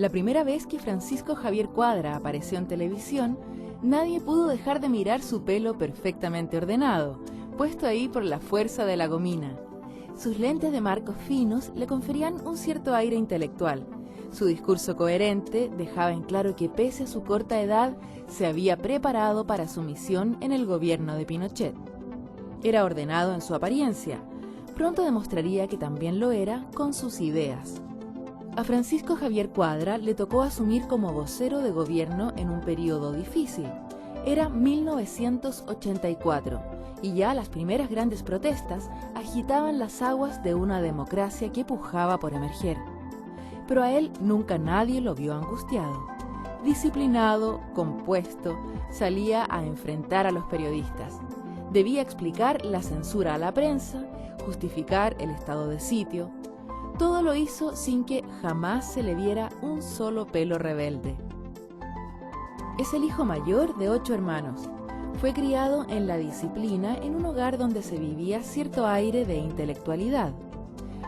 La primera vez que Francisco Javier Cuadra apareció en televisión, nadie pudo dejar de mirar su pelo perfectamente ordenado, puesto ahí por la fuerza de la gomina. Sus lentes de marcos finos le conferían un cierto aire intelectual. Su discurso coherente dejaba en claro que pese a su corta edad, se había preparado para su misión en el gobierno de Pinochet. Era ordenado en su apariencia. Pronto demostraría que también lo era con sus ideas. A Francisco Javier Cuadra le tocó asumir como vocero de gobierno en un periodo difícil. Era 1984 y ya las primeras grandes protestas agitaban las aguas de una democracia que pujaba por emerger. Pero a él nunca nadie lo vio angustiado. Disciplinado, compuesto, salía a enfrentar a los periodistas. Debía explicar la censura a la prensa, justificar el estado de sitio. Todo lo hizo sin que jamás se le viera un solo pelo rebelde. Es el hijo mayor de 8 hermanos. Fue criado en la disciplina en un hogar donde se vivía cierto aire de intelectualidad.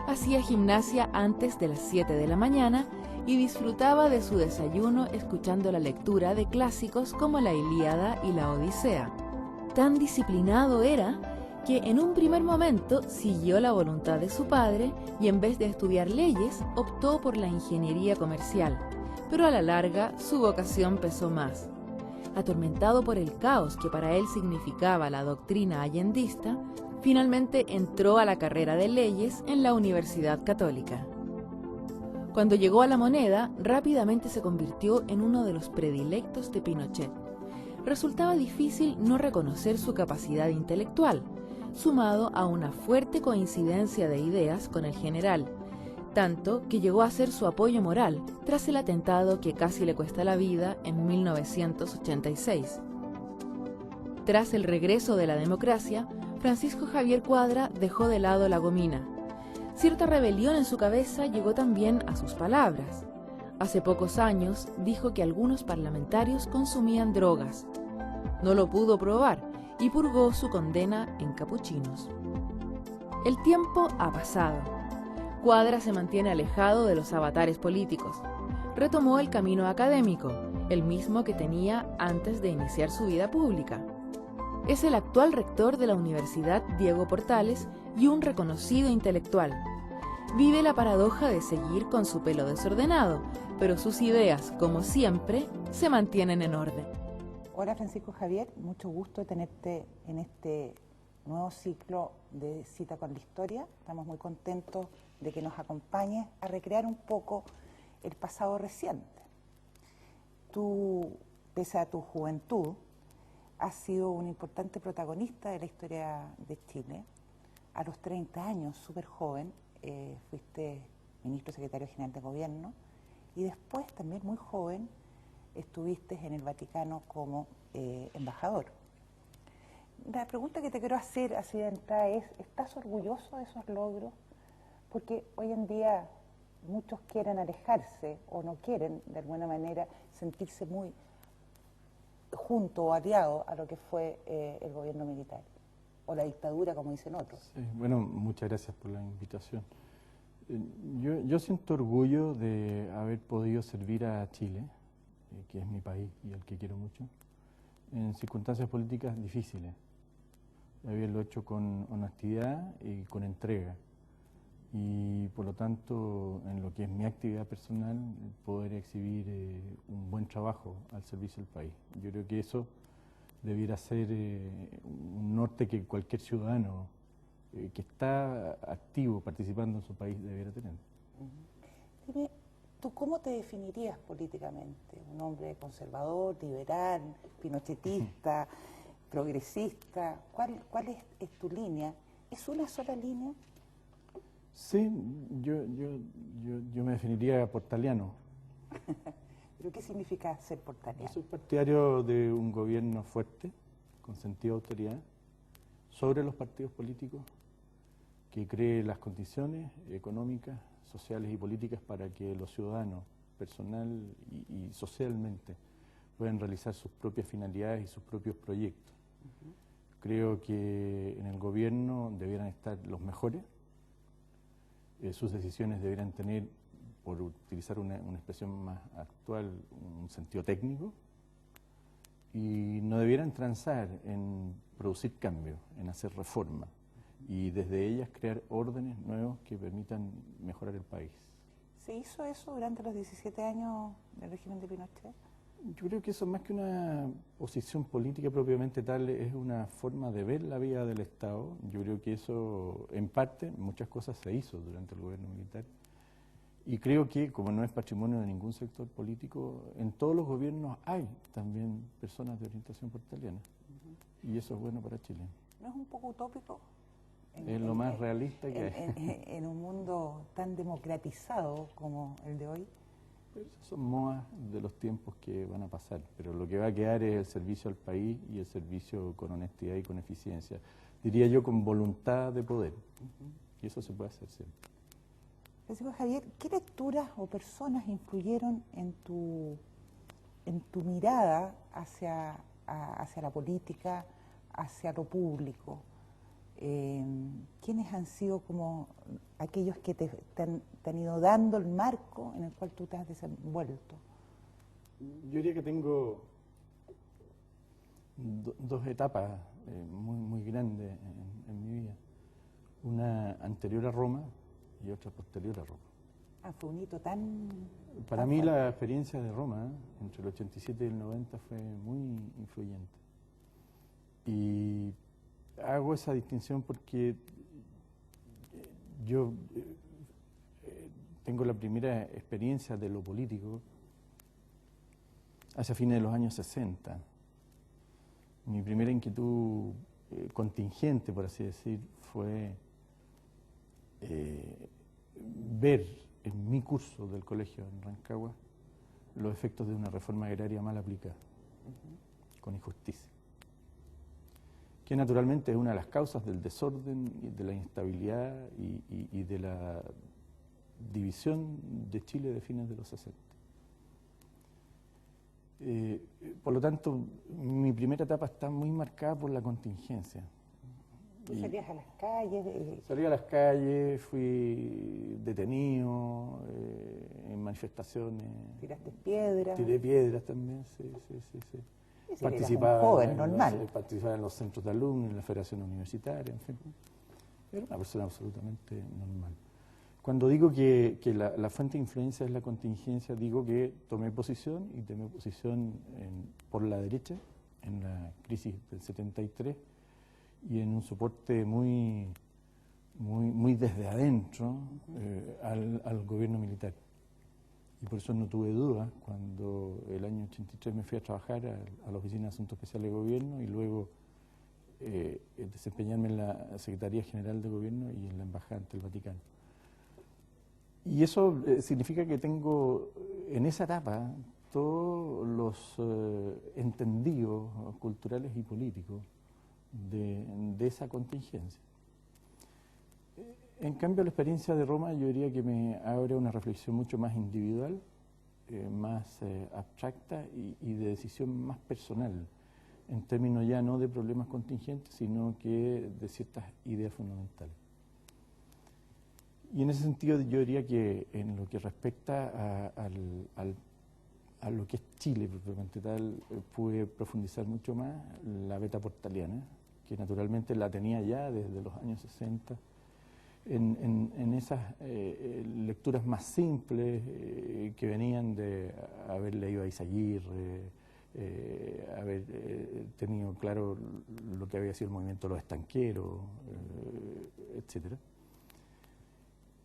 Hacía gimnasia antes de las 7 de la mañana y disfrutaba de su desayuno escuchando la lectura de clásicos como la Ilíada y la Odisea. Tan disciplinado era que en un primer momento siguió la voluntad de su padre y en vez de estudiar leyes, optó por la ingeniería comercial, pero a la larga su vocación pesó más. Atormentado por el caos que para él significaba la doctrina allendista, finalmente entró a la carrera de leyes en la Universidad Católica. Cuando llegó a La Moneda, rápidamente se convirtió en uno de los predilectos de Pinochet. Resultaba difícil no reconocer su capacidad intelectual, sumado a una fuerte coincidencia de ideas con el general, tanto que llegó a ser su apoyo moral tras el atentado que casi le cuesta la vida en 1986. Tras el regreso de la democracia, Francisco Javier Cuadra dejó de lado la gomina. Cierta rebelión en su cabeza llegó también a sus palabras. Hace pocos años dijo que algunos parlamentarios consumían drogas. No lo pudo probar y purgó su condena en capuchinos. El tiempo ha pasado. Cuadra se mantiene alejado de los avatares políticos. Retomó el camino académico, el mismo que tenía antes de iniciar su vida pública. Es el actual rector de la Universidad Diego Portales y un reconocido intelectual. Vive la paradoja de seguir con su pelo desordenado, pero sus ideas, como siempre, se mantienen en orden. Hola Francisco Javier, mucho gusto de tenerte en este nuevo ciclo de Cita con la Historia. Estamos muy contentos de que nos acompañes a recrear un poco el pasado reciente. Tú, pese a tu juventud, has sido un importante protagonista de la historia de Chile. A los 30 años, súper joven, fuiste ministro secretario general de gobierno y después, también muy joven, estuviste en el Vaticano como embajador. La pregunta que te quiero hacer así de entrada es, ¿estás orgulloso de esos logros? Porque hoy en día muchos quieren alejarse o no quieren, de alguna manera, sentirse muy junto o aliado a lo que fue el gobierno militar, o la dictadura, como dicen otros. Sí, bueno, muchas gracias por la invitación. Yo siento orgullo de haber podido servir a Chile, que es mi país y al que quiero mucho, en circunstancias políticas difíciles. Haberlo hecho con honestidad y con entrega. Y por lo tanto, en lo que es mi actividad personal, poder exhibir un buen trabajo al servicio del país. Yo creo que eso debiera ser un norte que cualquier ciudadano que está activo participando en su país debiera tener. Dime, ¿tú cómo te definirías políticamente? ¿Un hombre conservador, liberal, pinochetista, progresista? ¿Cuál es tu línea? ¿Es una sola línea? Sí, yo me definiría portaliano. ¿Pero qué significa ser portaliano? Yo soy partidario de un gobierno fuerte, con sentido de autoridad, sobre los partidos políticos, que cree las condiciones económicas, sociales y políticas para que los ciudadanos, personal y socialmente, puedan realizar sus propias finalidades y sus propios proyectos. Creo que en el gobierno debieran estar los mejores, sus decisiones deberán tener por utilizar una expresión más actual, un sentido técnico, y no debieran transar en producir cambios, en hacer reformas, y desde ellas crear órdenes nuevos que permitan mejorar el país. ¿Se hizo eso durante los 17 años del régimen de Pinochet? Yo creo que eso, más que una posición política propiamente tal, es una forma de ver la vida del Estado. Yo creo que eso, en parte, muchas cosas se hizo durante el gobierno militar. Y creo que, como no es patrimonio de ningún sector político, en todos los gobiernos hay también personas de orientación portaliana. Y eso es bueno para Chile. ¿No es un poco utópico? Es lo más realista que hay. En un mundo tan democratizado como el de hoy. Pero esas son modas de los tiempos que van a pasar, pero lo que va a quedar es el servicio al país y el servicio con honestidad y con eficiencia. Diría yo, con voluntad de poder. Y eso se puede hacer siempre. Francisco Javier, ¿qué lecturas o personas influyeron en tu mirada hacia la política, hacia lo público? ¿Quiénes han sido como aquellos que te han ido dando el marco en el cual tú te has desenvuelto? Yo diría que tengo dos etapas muy grandes en mi vida. Una anterior a Roma y otra posterior a Roma. Fue un hito tan... Para mí la experiencia de Roma, entre el 87 y el 90, fue muy influyente. Y hago esa distinción porque yo tengo la primera experiencia de lo político hacia fines de los años 60. Mi primera inquietud contingente, por así decir, fue ver en mi curso del colegio en Rancagua los efectos de una reforma agraria mal aplicada, con injusticia, que naturalmente es una de las causas del desorden, y de la inestabilidad y de la división de Chile de fines de los 60. Por lo tanto, mi primera etapa está muy marcada por la contingencia. ¿Tú salías a las calles? Salí a las calles, fui detenido en manifestaciones. ¿Tiraste piedras? Tiré piedras también, sí. Participaba joven, normal. Participaba en los centros de alumnos, en la federación universitaria, en fin. Era una persona absolutamente normal. Cuando digo que la fuente de influencia es la contingencia, digo que tomé posición por la derecha en la crisis del 73 y en un soporte muy desde adentro al gobierno militar. Y por eso no tuve dudas cuando el año 83 me fui a trabajar a la Oficina de Asuntos Especiales de Gobierno y luego desempeñarme en la Secretaría General de Gobierno y en la Embajada ante el Vaticano. Y eso significa que tengo en esa etapa todos los entendidos culturales y políticos de esa contingencia. En cambio, la experiencia de Roma yo diría que me abre una reflexión mucho más individual, más abstracta y de decisión más personal, en términos ya no de problemas contingentes, sino que de ciertas ideas fundamentales. Y en ese sentido yo diría que en lo que respecta a lo que es Chile propiamente tal, pude profundizar mucho más la beta portaliana, que naturalmente la tenía ya desde los años 60, en esas lecturas más simples que venían de haber leído a Izaguirre, haber tenido claro lo que había sido el movimiento de los estanqueros, etcétera,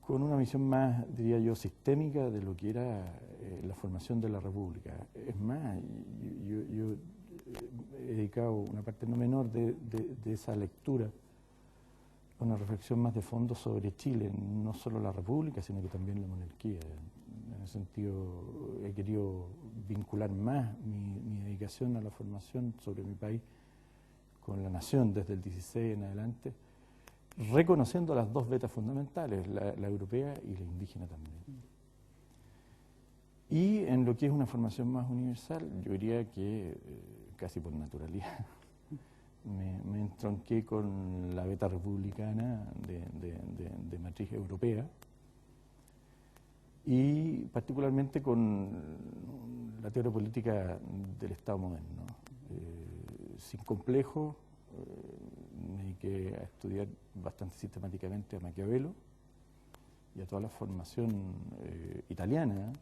con una visión más, diría yo, sistémica de lo que era la formación de la República. Es más, yo he dedicado una parte no menor de esa lectura a una reflexión más de fondo sobre Chile, no solo la República, sino que también la monarquía. En ese sentido, he querido vincular más mi dedicación a la formación sobre mi país con la nación desde el 16 en adelante, reconociendo las dos vetas fundamentales, la europea y la indígena también. Y en lo que es una formación más universal, yo diría que casi por naturalidad me entronqué con la beta republicana de matriz europea y particularmente con la teoría política del Estado moderno. Sin complejo, me dediqué a estudiar bastante sistemáticamente a Maquiavelo y a toda la formación italiana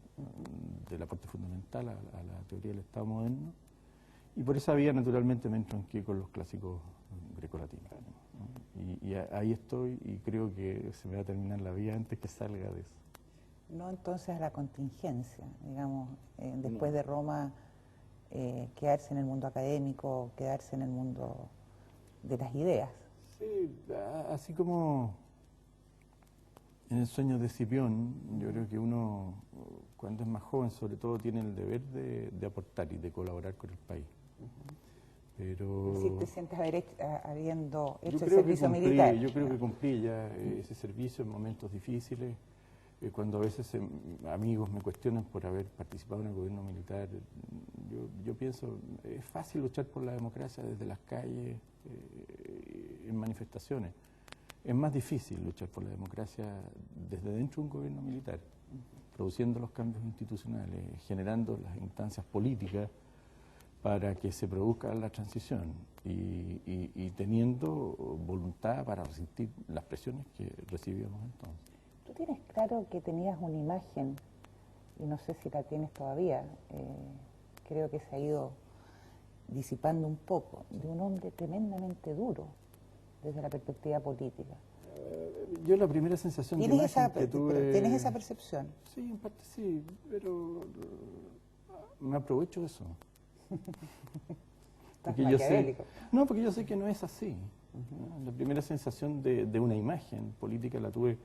del aporte fundamental a la teoría del Estado moderno, y por esa vía naturalmente me entronqué con los clásicos grecolatinos, ¿no? Y ahí estoy, y creo que se me va a terminar la vida antes que salga de eso. No entonces a la contingencia, digamos, después de Roma, quedarse en el mundo académico, quedarse en el mundo de las ideas. Sí, así como en el sueño de Escipión, yo creo que uno, cuando es más joven, sobre todo, tiene el deber de aportar y de colaborar con el país. Pero ¿Sí te sientes habiendo hecho el creo que servicio militar? yo creo que cumplí ya ese servicio en momentos difíciles, cuando a veces amigos me cuestionan por haber participado en el gobierno militar. Yo pienso, es fácil luchar por la democracia desde las calles, en manifestaciones. Es más difícil luchar por la democracia desde dentro de un gobierno militar, produciendo los cambios institucionales, generando las instancias políticas para que se produzca la transición y teniendo voluntad para resistir las presiones que recibíamos entonces. Tú tienes claro que tenías una imagen, y no sé si la tienes todavía, creo que se ha ido disipando un poco, de un hombre tremendamente duro desde la perspectiva política. Yo la primera sensación de imagen que tuve... ¿Tienes esa percepción? Sí, en parte sí, pero me aprovecho de eso. Porque yo sé que no es así. ¿No? La primera sensación de una imagen política la tuve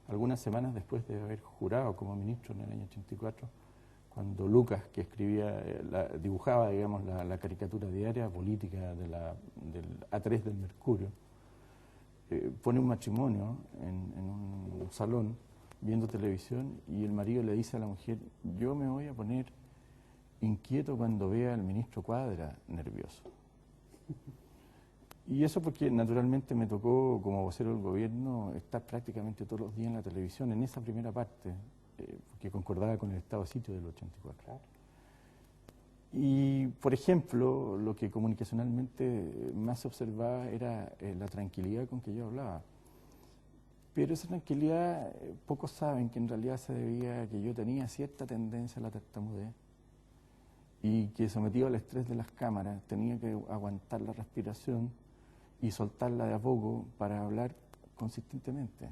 algunas semanas después de haber jurado como ministro en el año 84, cuando Lucas, que escribía, dibujaba, digamos, la caricatura diaria política del A3 del Mercurio, pone un matrimonio en un salón viendo televisión, y el marido le dice a la mujer: yo me voy a poner inquieto cuando vea al ministro Cuadra nervioso. Y eso porque naturalmente me tocó, como vocero del gobierno, estar prácticamente todos los días en la televisión en esa primera parte, que concordaba con el estado de sitio del 84. Y, por ejemplo, lo que comunicacionalmente más se observaba era la tranquilidad con que yo hablaba. Pero esa tranquilidad, pocos saben que en realidad se debía a que yo tenía cierta tendencia a la tartamudez, y que, sometido al estrés de las cámaras, tenía que aguantar la respiración y soltarla de a poco para hablar consistentemente.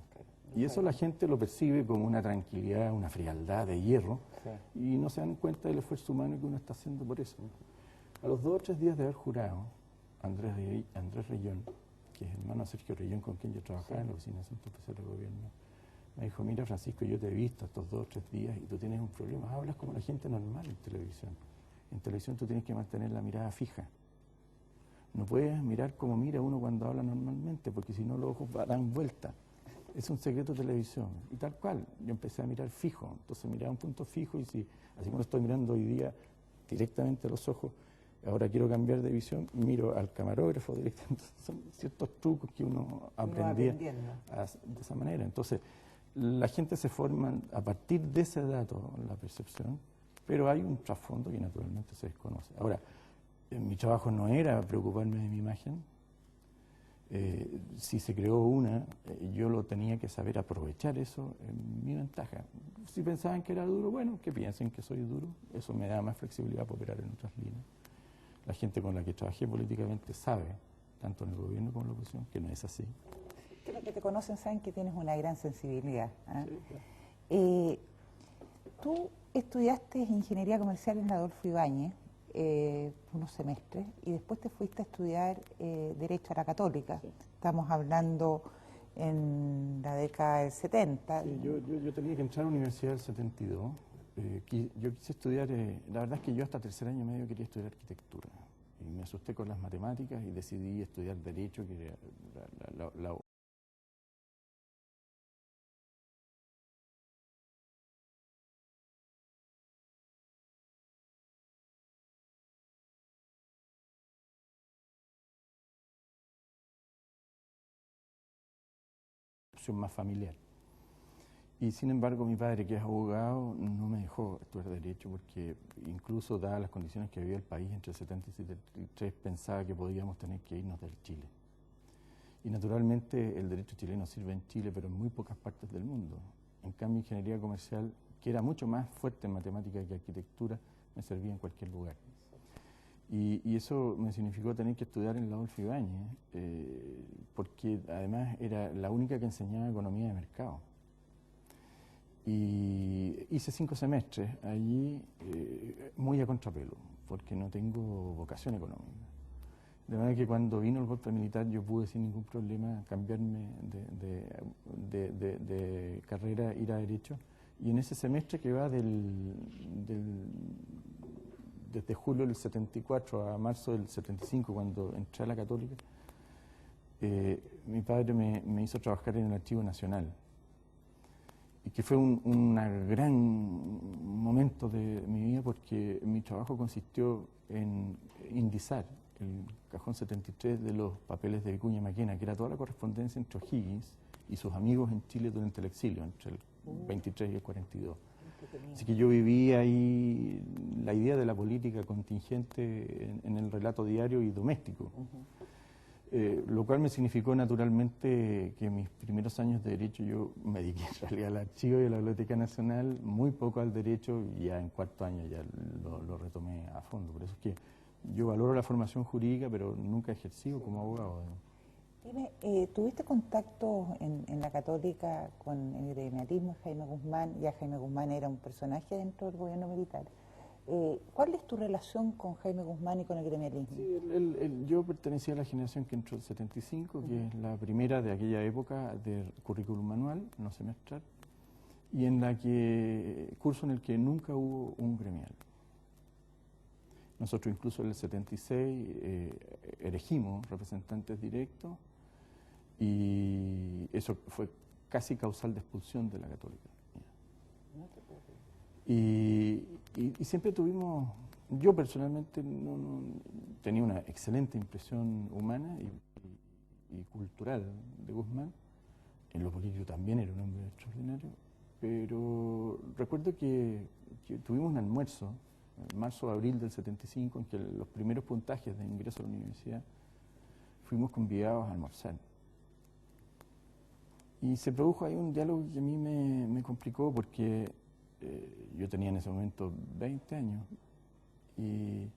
Y eso la gente lo percibe como una tranquilidad, una frialdad de hierro, y no se dan cuenta del esfuerzo humano que uno está haciendo por eso. A los 2 o 3 días de haber jurado, Andrés Reyón, que es hermano de Sergio Reyón, con quien yo trabajaba en la Oficina de Asuntos Especiales del Gobierno, me dijo: mira, Francisco, yo te he visto estos 2 o 3 días y tú tienes un problema, hablas como la gente normal en televisión. En televisión tú tienes que mantener la mirada fija. No puedes mirar como mira uno cuando habla normalmente, porque si no los ojos dan vuelta. Es un secreto de televisión. Y tal cual, yo empecé a mirar fijo. Entonces miraba un punto fijo, y así como estoy mirando hoy día directamente a los ojos, ahora quiero cambiar de visión, miro al camarógrafo directamente. Son ciertos trucos que uno aprendía de esa manera. Entonces, la gente se forma a partir de ese dato, la percepción, pero hay un trasfondo que naturalmente se desconoce. Ahora, mi trabajo no era preocuparme de mi imagen. Si se creó una, yo lo tenía que saber aprovechar eso en mi ventaja. Si pensaban que era duro, bueno, que piensen que soy duro. Eso me da más flexibilidad para operar en otras líneas. La gente con la que trabajé políticamente sabe, tanto en el gobierno como en la oposición, que no es así. Que los que te conocen saben que tienes una gran sensibilidad. Sí, claro. Tú estudiaste Ingeniería Comercial en la Adolfo Ibáñez, unos semestres, y después te fuiste a estudiar Derecho a la Católica. Sí. Estamos hablando en la década del 70. Sí, yo tenía que entrar a la universidad del 72. Yo quise estudiar, la verdad es que yo hasta tercer año y medio quería estudiar arquitectura. Y me asusté con las matemáticas y decidí estudiar Derecho, que era la opción más familiar. Y sin embargo, mi padre, que es abogado, no me dejó estudiar Derecho porque incluso dadas las condiciones que vivía el país entre el 70 y 73, pensaba que podíamos tener que irnos del Chile. Y naturalmente el derecho chileno sirve en Chile, pero en muy pocas partes del mundo. En cambio, ingeniería comercial, que era mucho más fuerte en matemática que arquitectura, me servía en cualquier lugar. Y eso me significó tener que estudiar en la Adolfo Ibáñez, porque además era la única que enseñaba economía de mercado. Y hice 5 semestres allí, muy a contrapelo, porque no tengo vocación económica. De manera que cuando vino el golpe militar yo pude sin ningún problema cambiarme de carrera, ir a Derecho. Y en ese semestre que va desde julio del 74 a marzo del 75, cuando entré a la Católica, mi padre me hizo trabajar en el Archivo Nacional. Y que fue un gran momento de mi vida porque mi trabajo consistió en indizar el cajón 73 de los papeles de Vicuña Maquena, que era toda la correspondencia entre O'Higgins y sus amigos en Chile durante el exilio, entre el 23 y el 42. Así que yo viví ahí la idea de la política contingente en el relato diario y doméstico. Lo cual me significó naturalmente que en mis primeros años de Derecho yo me dediqué en realidad al archivo y a la Biblioteca Nacional, muy poco al Derecho, y ya en cuarto año ya lo retomé a fondo. Por eso es que yo valoro la formación jurídica, pero nunca he ejercido como abogado. Dime, ¿tuviste contacto en la Católica con el gremialismo, Jaime Guzmán? Ya Jaime Guzmán era un personaje dentro del gobierno militar. ¿Cuál es tu relación con Jaime Guzmán y con el gremialismo? Sí, yo pertenecía a la generación que entró en el 75, que es la primera de aquella época de currículum manual, no semestral, y en la que curso en el que nunca hubo un gremial. Nosotros incluso en el 76 elegimos representantes directos y eso fue casi causal de expulsión de la Católica. Y siempre tuvimos, yo personalmente tenía una excelente impresión humana y cultural de Guzmán. En lo político también era un hombre extraordinario, pero recuerdo que tuvimos un almuerzo en marzo o abril del 75, en que los primeros puntajes de ingreso a la universidad fuimos convidados a almorzar. Y se produjo ahí un diálogo que a mí me complicó porque yo tenía en ese momento 20 años y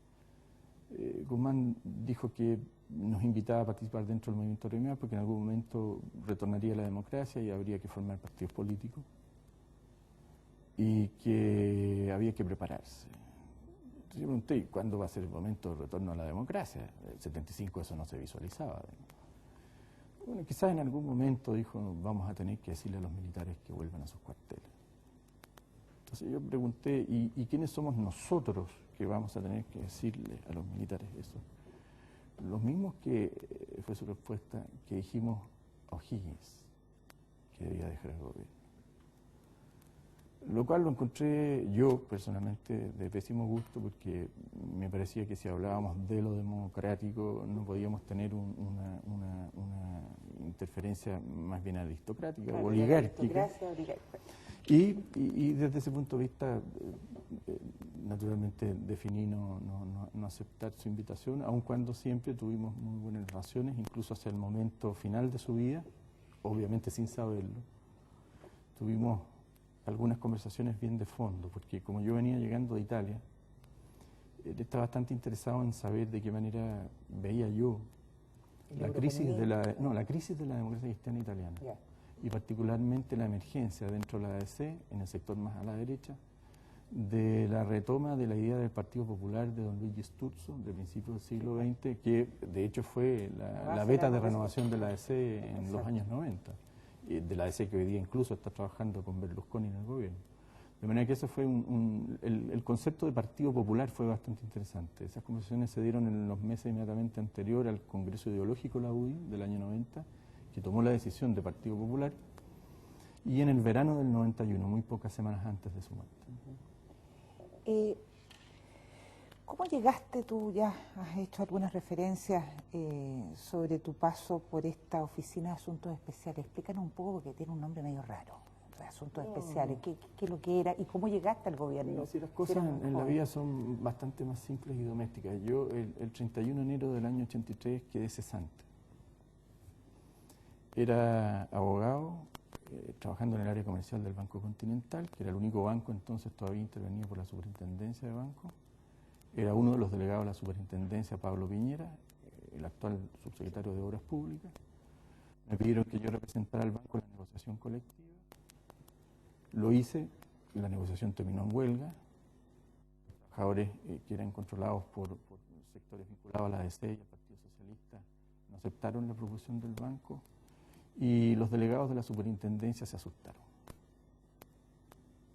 Guzmán dijo que nos invitaba a participar dentro del movimiento gremial porque en algún momento retornaría la democracia y habría que formar partidos políticos y que había que prepararse. Entonces yo pregunté, ¿cuándo va a ser el momento de retorno a la democracia? En el 75 eso no se visualizaba. Bueno, quizás en algún momento dijo, vamos a tener que decirle a los militares que vuelvan a sus cuarteles. Entonces yo pregunté, ¿y quiénes somos nosotros que vamos a tener que decirle a los militares eso? Los mismos que, fue su respuesta, que dijimos a O'Higgins que debía dejar el gobierno. Lo cual lo encontré yo personalmente de pésimo gusto porque me parecía que si hablábamos de lo democrático no podíamos tener una interferencia más bien aristocrática, claro, oligárquica. Y desde ese punto de vista, naturalmente definí no aceptar su invitación, aun cuando siempre tuvimos muy buenas relaciones, incluso hacia el momento final de su vida, obviamente sin saberlo. Tuvimos algunas conversaciones bien de fondo, porque como yo venía llegando de Italia, él estaba bastante interesado en saber de qué manera veía yo la crisis de la democracia cristiana italiana. Yeah. Y particularmente la emergencia dentro de la ADC, en el sector más a la derecha, de la retoma de la idea del Partido Popular de don Luigi Sturzo, de principios del siglo XX, que de hecho fue la beta de renovación de la ADC en los años 90, de la ADC que hoy día incluso está trabajando con Berlusconi en el gobierno. De manera que ese fue el concepto de Partido Popular fue bastante interesante. Esas conversaciones se dieron en los meses inmediatamente anterior al Congreso Ideológico de la UDI del año 90, que tomó la decisión de Partido Popular, y en el verano del 91, muy pocas semanas antes de su muerte. ¿Cómo llegaste tú? Ya has hecho algunas referencias sobre tu paso por esta Oficina de Asuntos Especiales. Explícanos un poco porque tiene un nombre medio raro. fue Asuntos Especiales? ¿Qué es lo que era? ¿Y cómo llegaste al gobierno? Sí, las cosas en la vida son bastante más simples y domésticas. Yo el 31 de enero del año 83 quedé cesante. Era abogado, trabajando en el área comercial del Banco Continental, que era el único banco entonces todavía intervenido por la Superintendencia de Banco. Era uno de los delegados de la Superintendencia, Pablo Piñera, el actual subsecretario de Obras Públicas. Me pidieron que yo representara al banco en la negociación colectiva. Lo hice, la negociación terminó en huelga. Los trabajadores que eran controlados por sectores vinculados a la DC y al Partido Socialista no aceptaron la proposición del banco y los delegados de la superintendencia se asustaron.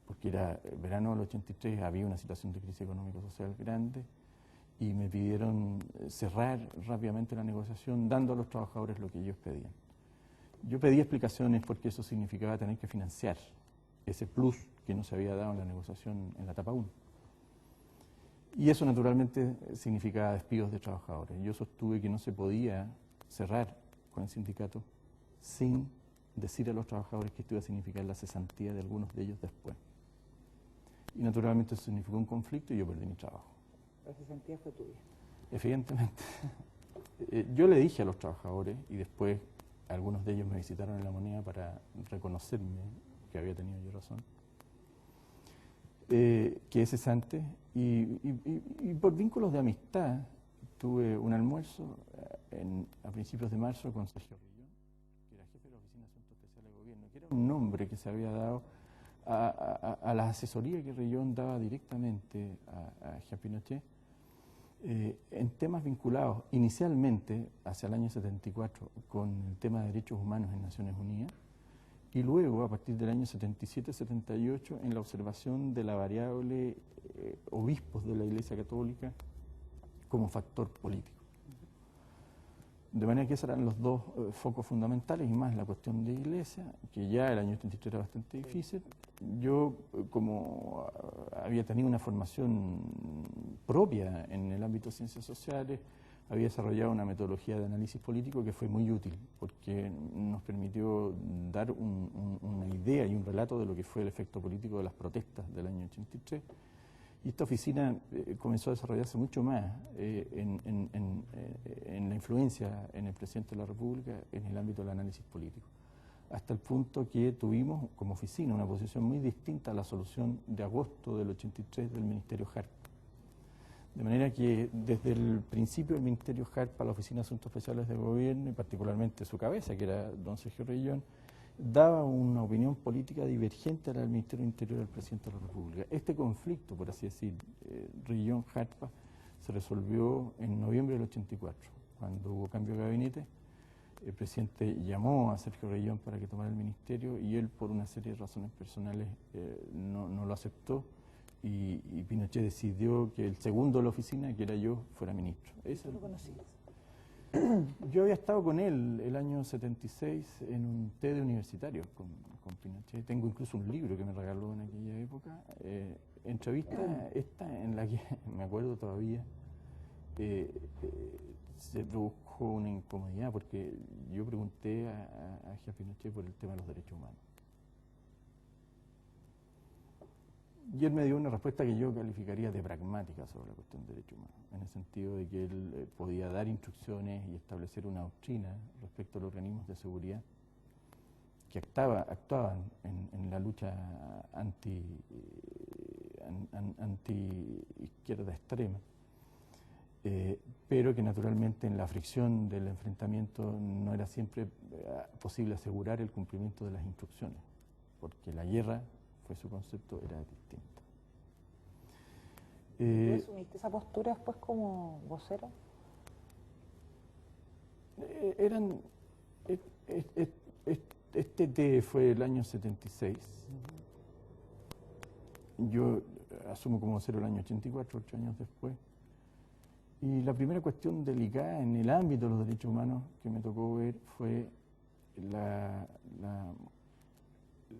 Porque era el verano del 83, había una situación de crisis económico-social grande y me pidieron cerrar rápidamente la negociación dando a los trabajadores lo que ellos pedían. Yo pedí explicaciones porque eso significaba tener que financiar ese plus que no se había dado en la negociación en la etapa 1. Y eso naturalmente significaba despidos de trabajadores. Yo sostuve que no se podía cerrar con el sindicato sin decir a los trabajadores que esto iba a significar la cesantía de algunos de ellos después. Y naturalmente eso significó un conflicto y yo perdí mi trabajo. La cesantía fue tuya. Evidentemente. Yo le dije a los trabajadores y después algunos de ellos me visitaron en La Moneda para reconocerme que había tenido yo razón, que es cesante y por vínculos de amistad tuve un almuerzo a principios de marzo con Sergio Rillón, que era jefe de la Oficina de Asuntos Especiales de Gobierno, que era un nombre que se había dado a la asesoría que Rillón daba directamente a Jean Pinochet en temas vinculados inicialmente hacia el año 74 con el tema de derechos humanos en Naciones Unidas y luego a partir del año 77-78 en la observación de la variable obispos de la Iglesia Católica como factor político. De manera que esos eran los dos focos fundamentales y más la cuestión de Iglesia, que ya el año 73 era bastante difícil. Yo, como había tenido una formación propia en el ámbito de ciencias sociales, había desarrollado una metodología de análisis político que fue muy útil, porque nos permitió dar una idea y un relato de lo que fue el efecto político de las protestas del año 83. Y esta oficina comenzó a desarrollarse mucho más en la influencia en el presidente de la República en el ámbito del análisis político, hasta el punto que tuvimos como oficina una posición muy distinta a la solución de agosto del 83 del Ministerio Harp. De manera que desde el principio del Ministerio Harp a la Oficina de Asuntos Especiales de Gobierno, y particularmente su cabeza, que era don Sergio Rillón, daba una opinión política divergente a la del Ministerio del Interior del Presidente de la República. Este conflicto, por así decir, Rillón-Harpa, se resolvió en noviembre del 84, cuando hubo cambio de gabinete. El presidente llamó a Sergio Rillón para que tomara el ministerio y él, por una serie de razones personales, no lo aceptó y Pinochet decidió que el segundo de la oficina, que era yo, fuera ministro. ¿Eso lo conocías? Yo había estado con él el año 76 en un té de universitario con Pinochet. Tengo incluso un libro que me regaló en aquella época. Entrevista esta en la que me acuerdo todavía se produjo una incomodidad porque yo pregunté a Jean Pinochet por el tema de los derechos humanos. Y él me dio una respuesta que yo calificaría de pragmática sobre la cuestión de derechos humanos, en el sentido de que él podía dar instrucciones y establecer una doctrina respecto a los organismos de seguridad que actuaban en la lucha anti-izquierda extrema, pero que naturalmente en la fricción del enfrentamiento no era siempre posible asegurar el cumplimiento de las instrucciones, porque la guerra, fue su concepto, era distinto. ¿Tú asumiste esa postura después como vocero? Este té fue el año 76. Yo asumo como vocero el año 84, 8 años después. Y la primera cuestión delicada en el ámbito de los derechos humanos que me tocó ver fue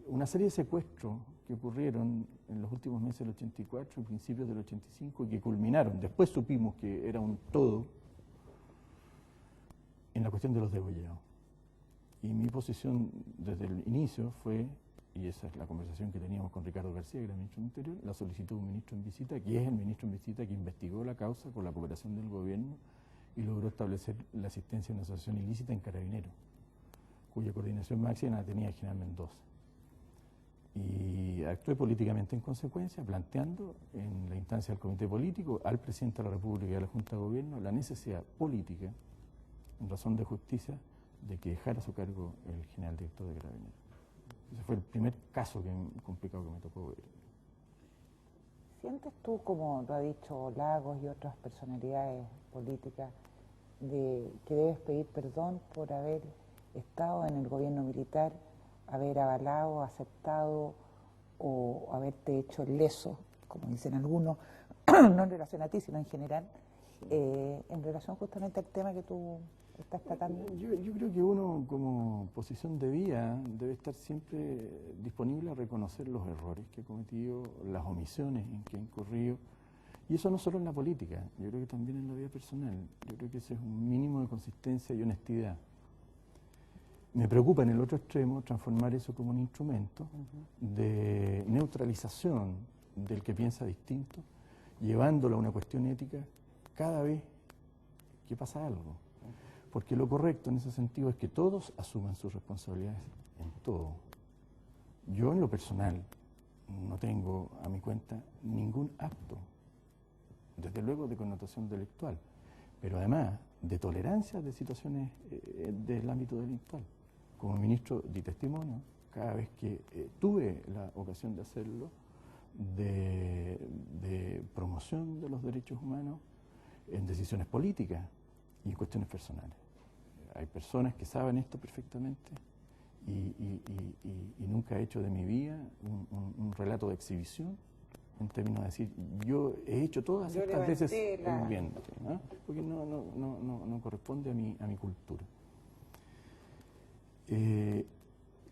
una serie de secuestros que ocurrieron en los últimos meses del 84 y principios del 85 y que culminaron, después supimos que era un todo, en la cuestión de los degollados. Y mi posición desde el inicio fue y esa es la conversación que teníamos con Ricardo García, que era ministro del Interior, la solicitó un ministro en visita, que es el ministro en visita que investigó la causa con la cooperación del gobierno y logró establecer la asistencia a una asociación ilícita en Carabineros, cuya coordinación máxima la tenía el general Mendoza. Y actué políticamente en consecuencia, planteando en la instancia del comité político al presidente de la República y a la Junta de Gobierno la necesidad política, en razón de justicia, de que dejara su cargo el general director de Carabineros. Ese fue el primer caso complicado que me tocó ver. ¿Sientes tú, como lo ha dicho Lagos y otras personalidades políticas, que debes pedir perdón por haber estado en el gobierno militar, haber avalado, aceptado o haberte hecho el leso, como dicen algunos, no en relación a ti, sino en general, en relación justamente al tema que tú estás tratando? Yo creo que uno, como posición de vía, debe estar siempre disponible a reconocer los errores que he cometido, las omisiones en que he incurrido, y eso no solo en la política, yo creo que también en la vida personal. Yo creo que ese es un mínimo de consistencia y honestidad. Me preocupa en el otro extremo transformar eso como un instrumento de neutralización del que piensa distinto, llevándolo a una cuestión ética cada vez que pasa algo. Porque lo correcto en ese sentido es que todos asuman sus responsabilidades en todo. Yo en lo personal no tengo a mi cuenta ningún acto, desde luego de connotación delictual, pero además de tolerancia de situaciones del ámbito delictual. Como ministro di testimonio, cada vez que tuve la ocasión de hacerlo, de promoción de los derechos humanos en decisiones políticas y en cuestiones personales. Hay personas que saben esto perfectamente y nunca he hecho de mi vida un relato de exhibición en términos de decir, yo he hecho todas estas veces viéndote, ¿no? Porque no corresponde a mi cultura.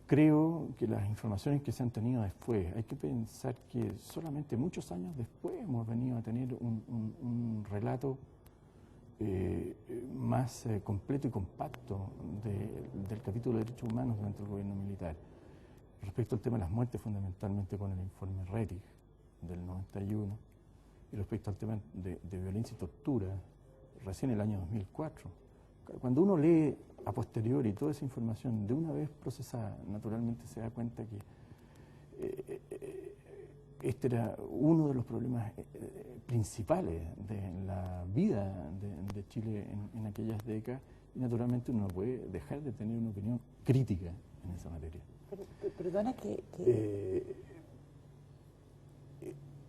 Creo que las informaciones que se han tenido después, hay que pensar que solamente muchos años después hemos venido a tener un relato más completo y compacto del capítulo de derechos humanos durante el gobierno militar. Respecto al tema de las muertes, fundamentalmente con el informe Rettig del 91, y respecto al tema de violencia y tortura, recién el año 2004. Cuando uno lee a posteriori toda esa información de una vez procesada, naturalmente se da cuenta que este era uno de los problemas principales de la vida de Chile en aquellas décadas, y naturalmente uno no puede dejar de tener una opinión crítica en esa materia. Perdona que...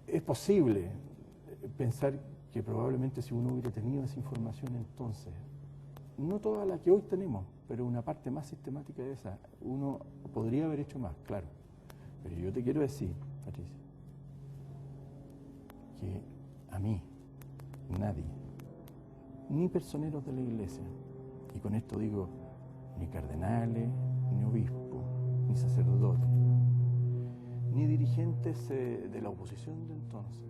Es posible pensar que probablemente si uno hubiera tenido esa información entonces, no toda la que hoy tenemos, pero una parte más sistemática de esa, uno podría haber hecho más, claro. Pero yo te quiero decir, Patricia, que a mí, nadie, ni personeros de la iglesia, y con esto digo, ni cardenales, ni obispos, ni sacerdotes, ni dirigentes de la oposición de entonces,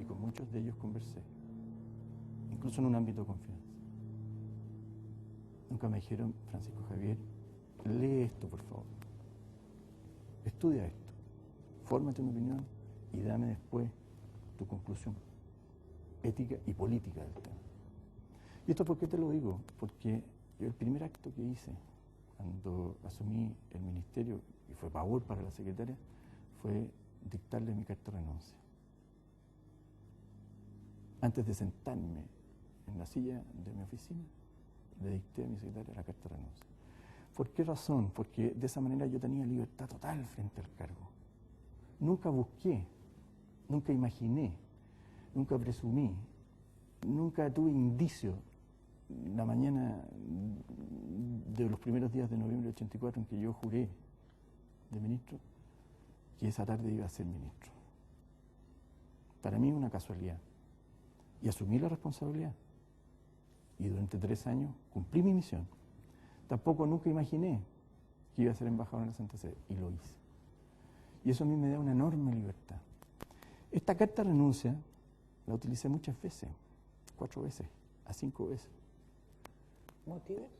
y con muchos de ellos conversé, incluso en un ámbito de confianza. Nunca me dijeron, Francisco Javier, lee esto, por favor. Estudia esto, fórmate una opinión y dame después tu conclusión ética y política del tema. ¿Y esto por qué te lo digo? Porque yo el primer acto que hice cuando asumí el ministerio, y fue pavor para la secretaria, fue dictarle mi carta de renuncia. Antes de sentarme en la silla de mi oficina, le dicté a mi secretaria la carta de renuncia. ¿Por qué razón? Porque de esa manera yo tenía libertad total frente al cargo. Nunca busqué, nunca imaginé, nunca presumí, nunca tuve indicio la mañana de los primeros días de noviembre de 84 en que yo juré de ministro, que esa tarde iba a ser ministro. Para mí es una casualidad. Y asumí la responsabilidad. Y durante 3 años cumplí mi misión. Tampoco nunca imaginé que iba a ser embajador en la Santa Sede, y lo hice. Y eso a mí me da una enorme libertad. Esta carta de renuncia la utilicé muchas veces, 4 veces, a 5 veces. ¿Motivos?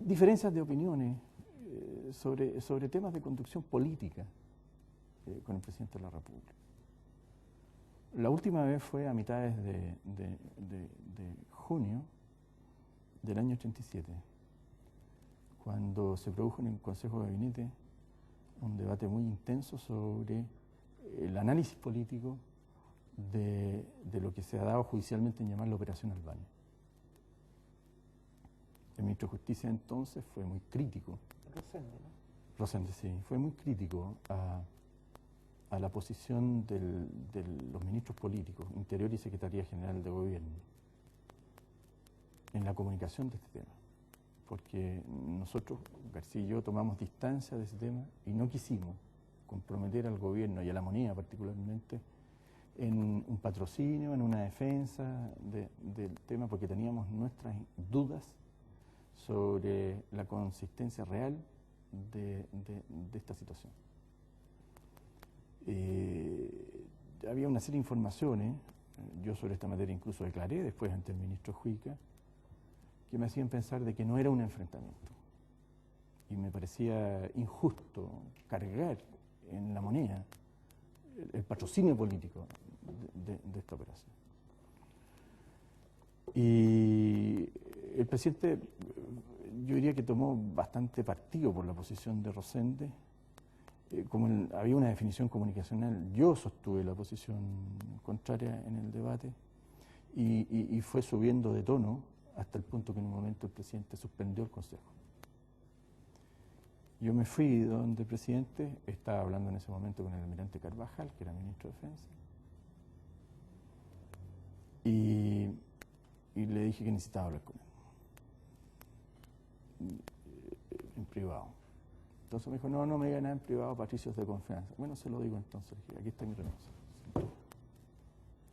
diferencias de opiniones sobre temas de conducción política con el presidente de la República. La última vez fue a mitades de junio del año 87, cuando se produjo en el Consejo de Gabinete un debate muy intenso sobre el análisis político de lo que se ha dado judicialmente en llamar la Operación Albania. El ministro de Justicia entonces fue muy crítico. Rosende, ¿no? Rosende, sí, fue muy crítico a la posición de los ministros políticos, Interior y Secretaría General de Gobierno, en la comunicación de este tema. Porque nosotros, García y yo, tomamos distancia de ese tema y no quisimos comprometer al gobierno y a la moneda particularmente en un patrocinio, en una defensa del tema, porque teníamos nuestras dudas sobre la consistencia real de esta situación. Había una serie de informaciones, yo sobre esta materia incluso declaré después ante el ministro Juica, que me hacían pensar de que no era un enfrentamiento. Y me parecía injusto cargar en la moneda el patrocinio político de esta operación. Y el presidente, yo diría que tomó bastante partido por la posición de Rosende. Como había una definición comunicacional, yo sostuve la posición contraria en el debate y fue subiendo de tono hasta el punto que en un momento el presidente suspendió el Consejo. Yo me fui donde el presidente, estaba hablando en ese momento con el almirante Carvajal, que era ministro de Defensa, y le dije que necesitaba hablar con él, en privado. Entonces me dijo, no me diga nada en privado, Patricio, es de confianza. Bueno, se lo digo entonces, le dije, aquí está mi renuncia.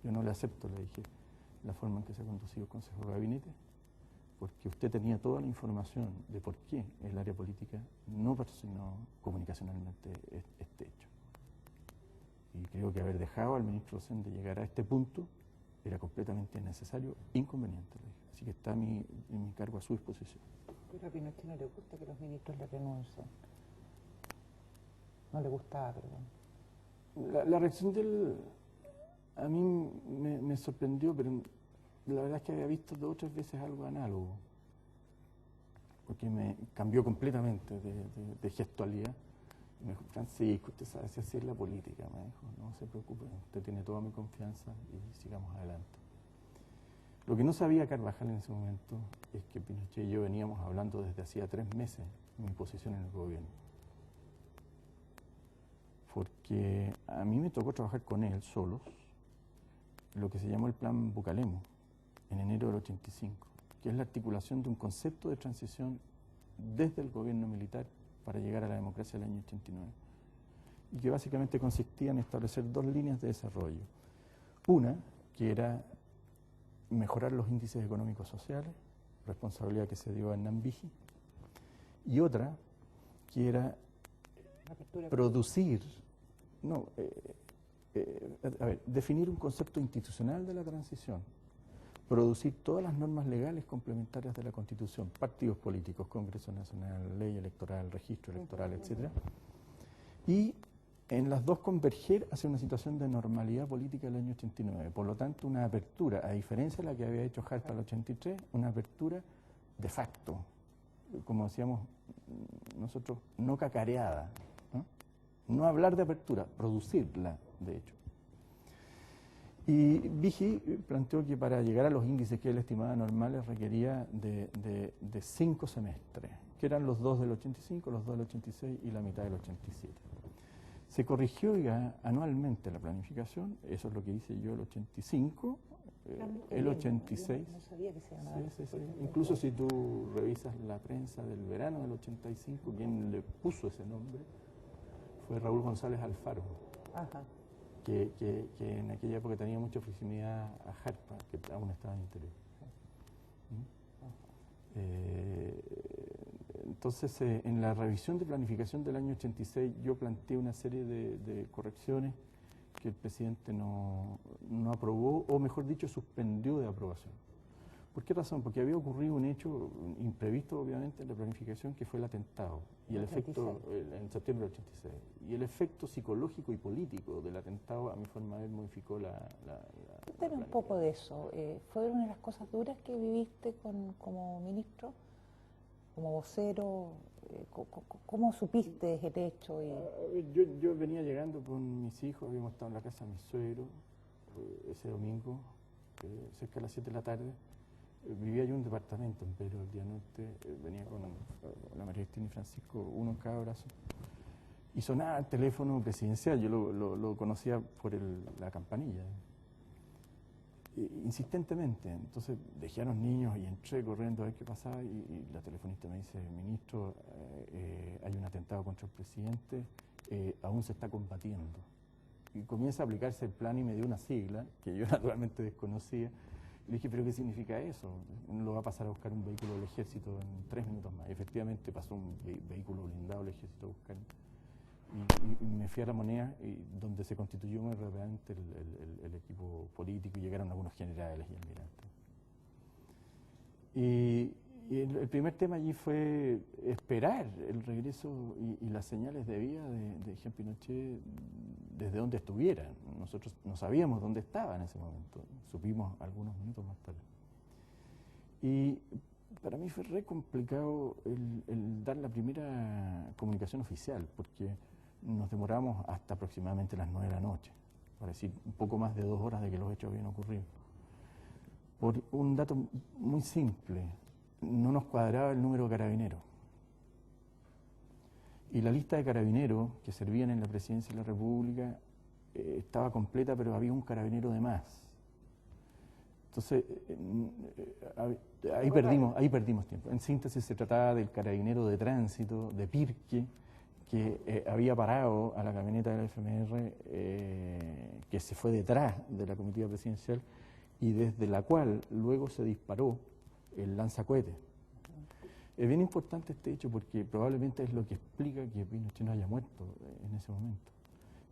Yo no le acepto, le dije, la forma en que se ha conducido el Consejo de Gabinete, porque usted tenía toda la información de por qué el área política no patrocinó comunicacionalmente este hecho. Y creo que haber dejado al ministro Rosende llegar a este punto era completamente innecesario, inconveniente, le dije. Así que está en mi cargo a su disposición. Pero a Pinochet no le gusta que los ministros le renuncien. No le gustaba, perdón. La reacción de él a mí me sorprendió, pero la verdad es que había visto 2 o 3 veces algo análogo, porque me cambió completamente de gestualidad. Y me dijo, Francisco, usted sabe si así es la política, me dijo, no se preocupe, usted tiene toda mi confianza y sigamos adelante. Lo que no sabía Carvajal en ese momento es que Pinochet y yo veníamos hablando desde hacía 3 meses de mi posición en el gobierno. Porque a mí me tocó trabajar con él solos lo que se llamó el Plan Bucalemo en enero del 85, que es la articulación de un concepto de transición desde el gobierno militar para llegar a la democracia del año 89. Y que básicamente consistía en establecer 2 líneas de desarrollo. Una, que era mejorar los índices económicos sociales, responsabilidad que se dio a Hernán Vigi, y otra, que era producir, definir un concepto institucional de la transición, producir todas las normas legales complementarias de la Constitución, partidos políticos, Congreso Nacional, ley electoral, registro electoral, etc. Y en las 2 converger hacia una situación de normalidad política del año 89. Por lo tanto, una apertura, a diferencia de la que había hecho Harpa el 83, una apertura de facto, como decíamos nosotros, no cacareada, no hablar de apertura, producirla, de hecho. Y Vigi planteó que para llegar a los índices que él estimaba normales requería de 5 semestres, que eran los 2 del 85, los 2 del 86 y la mitad del 87. Se corrigió ya anualmente la planificación, eso es lo que hice yo el 85, el 86. No sabía que se llamaba. Sí. Incluso si tú revisas la prensa del verano del 85, quien le puso ese nombre fue Raúl González Alfaro. Ajá. Que en aquella época tenía mucha proximidad a Harpa, que aún estaba en Interior. Entonces, en la revisión de planificación del año 86, yo planteé una serie de correcciones que el presidente no aprobó, o mejor dicho, suspendió de aprobación. ¿Por qué razón? Porque había ocurrido un hecho imprevisto, obviamente, en la planificación, que fue el atentado. Y el efecto, en septiembre del 86. Y el efecto psicológico y político del atentado, a mi forma de ver, modificó la Cuéntame un poco de eso. ¿Fue una de las cosas duras que viviste como ministro, como vocero? ¿Cómo supiste el hecho? Yo venía llegando con mis hijos, habíamos estado en la casa de mi suegro ese domingo, cerca de las 7 de la tarde. Vivía yo en un departamento en Pedro del Día Norte, venía con la María Cristina y Francisco, uno en cada brazo, y sonaba el teléfono presidencial, yo lo conocía por la campanilla, insistentemente. Entonces dejé a los niños y entré corriendo a ver qué pasaba, y la telefonista me dice: ministro, hay un atentado contra el presidente, aún se está combatiendo. Y comienza a aplicarse el plan y me dio una sigla que yo naturalmente desconocía. Le dije: ¿pero qué significa eso? Uno lo va a pasar a buscar un vehículo del ejército en 3 minutos más. Y efectivamente pasó un vehículo blindado del ejército a buscar. Y me fui a La Moneda, donde se constituyó muy rápidamente el equipo político, y llegaron algunos generales y almirantes. Y el primer tema allí fue esperar el regreso y las señales de vida de Jean Pinochet desde donde estuviera. Nosotros no sabíamos dónde estaba en ese momento, supimos algunos minutos más tarde. Y para mí fue re complicado el dar la primera comunicación oficial, porque nos demoramos hasta aproximadamente las 9 de la noche, para decir un poco más de 2 horas de que los hechos habían ocurrido. Por un dato muy simple: no nos cuadraba el número de carabineros. Y la lista de carabineros que servían en la Presidencia de la República estaba completa, pero había un carabinero de más. Entonces, ahí perdimos tiempo. En síntesis, se trataba del carabinero de tránsito, de Pirque, que había parado a la camioneta del FMR, que se fue detrás de la comitiva presidencial, y desde la cual luego se disparó el lanzacohetes. Es bien importante este hecho porque probablemente es lo que explica que Pinochet no haya muerto en ese momento.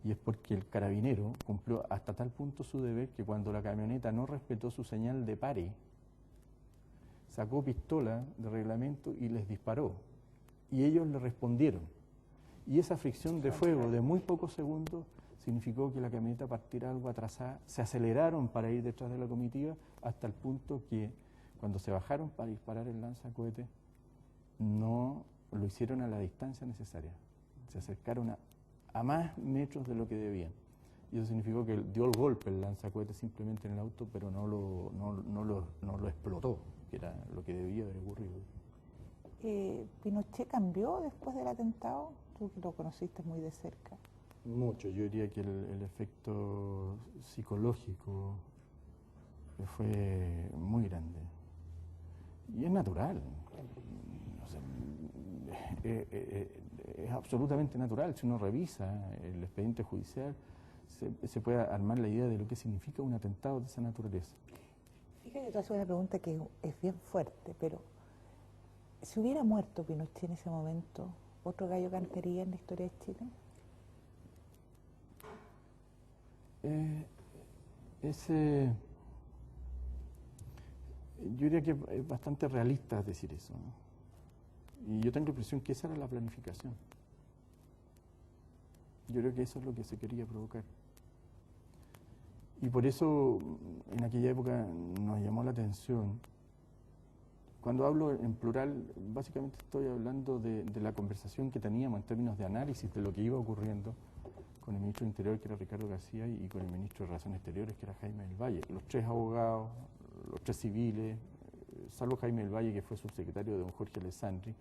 Y es porque el carabinero cumplió hasta tal punto su deber que cuando la camioneta no respetó su señal de pare, sacó pistola de reglamento y les disparó. Y ellos le respondieron. Y esa fricción de fuego de muy pocos segundos significó que la camioneta partiera algo atrasada. Se aceleraron para ir detrás de la comitiva hasta el punto que cuando se bajaron para disparar el lanzacohetes no lo hicieron a la distancia necesaria. Se acercaron a más metros de lo que debían. Y eso significó que dio el golpe el lanzacohetes simplemente en el auto, pero no lo explotó, que era lo que debía haber ocurrido. ¿Pinochet cambió después del atentado? Tú que lo conociste muy de cerca. Mucho. Yo diría que el efecto psicológico fue muy grande. Y es natural. O sea, es absolutamente natural. Si uno revisa el expediente judicial, se puede armar la idea de lo que significa un atentado de esa naturaleza. Fíjate, te hago una pregunta que es bien fuerte, pero si hubiera muerto Pinochet en ese momento, ¿otro gallo cantaría en la historia de Chile? Yo diría que es bastante realista decir eso, ¿no? Y yo tengo la impresión que esa era la planificación. Yo creo que eso es lo que se quería provocar. Y por eso en aquella época nos llamó la atención. Cuando hablo en plural, básicamente estoy hablando de la conversación que teníamos en términos de análisis de lo que iba ocurriendo con el ministro del Interior, que era Ricardo García, y con el ministro de Relaciones Exteriores, que era Jaime del Valle. Los 3 abogados, los 3 civiles, salvo Jaime del Valle, que fue subsecretario de don Jorge Alessandri,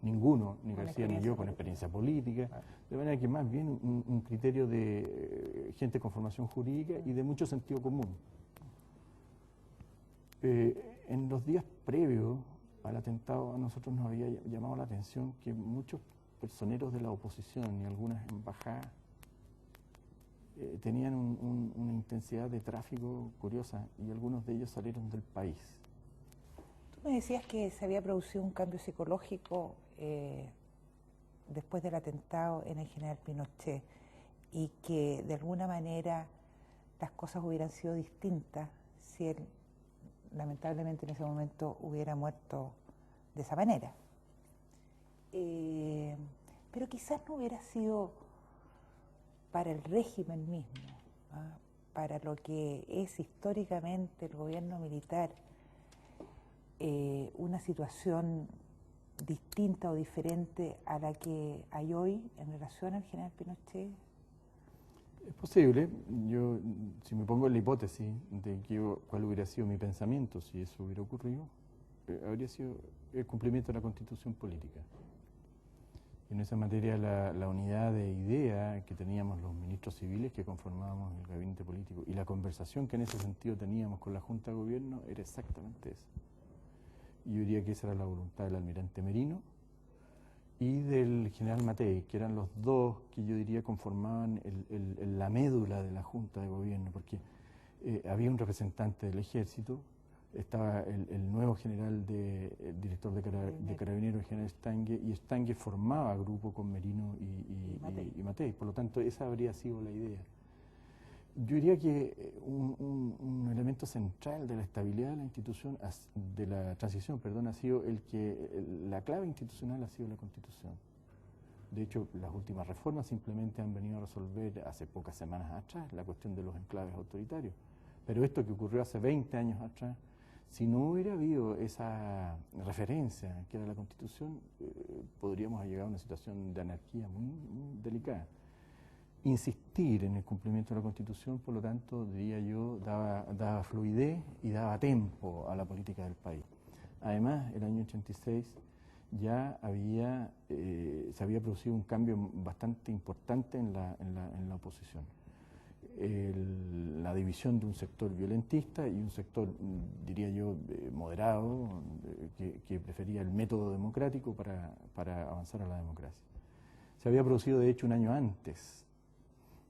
ninguno, ni García ni yo, con experiencia política, de manera que más bien un criterio de gente con formación jurídica y de mucho sentido común. En los días previos al atentado, a nosotros nos había llamado la atención que muchos personeros de la oposición y algunas embajadas tenían una intensidad de tráfico curiosa, y algunos de ellos salieron del país. Tú me decías que se había producido un cambio psicológico después del atentado en el general Pinochet, y que de alguna manera las cosas hubieran sido distintas si él lamentablemente en ese momento hubiera muerto de esa manera. Pero quizás no hubiera sido para el régimen mismo, para lo que es históricamente el gobierno militar, una situación distinta o diferente a la que hay hoy en relación al general Pinochet. Es posible. Yo, si me pongo en la hipótesis de cuál hubiera sido mi pensamiento si eso hubiera ocurrido, habría sido el cumplimiento de la Constitución política. En esa materia, la unidad de idea que teníamos los ministros civiles que conformábamos el gabinete político y la conversación que en ese sentido teníamos con la Junta de Gobierno era exactamente esa. Y yo diría que esa era la voluntad del almirante Merino y del general Matei, que eran los dos que yo diría conformaban la médula de la Junta de Gobierno, porque había un representante del Ejército, estaba el nuevo general, el director de Carabineros, el general Stange, y Stange formaba grupo con Merino y Matei. Por lo tanto, esa habría sido la idea. Yo diría que un elemento central de la estabilidad de la institución, de la transición, perdón, ha sido la clave institucional ha sido la Constitución. De hecho, las últimas reformas simplemente han venido a resolver hace pocas semanas atrás la cuestión de los enclaves autoritarios. Pero esto que ocurrió hace 20 años atrás, si no hubiera habido esa referencia que era la Constitución, podríamos haber llegado a una situación de anarquía muy, muy delicada. Insistir en el cumplimiento de la Constitución, por lo tanto, diría yo, daba fluidez y daba tempo a la política del país. Además, el año 86 ya se había producido un cambio bastante importante en la oposición. La división de un sector violentista y un sector, diría yo, moderado, que prefería el método democrático para avanzar a la democracia. Se había producido, de hecho, un año antes,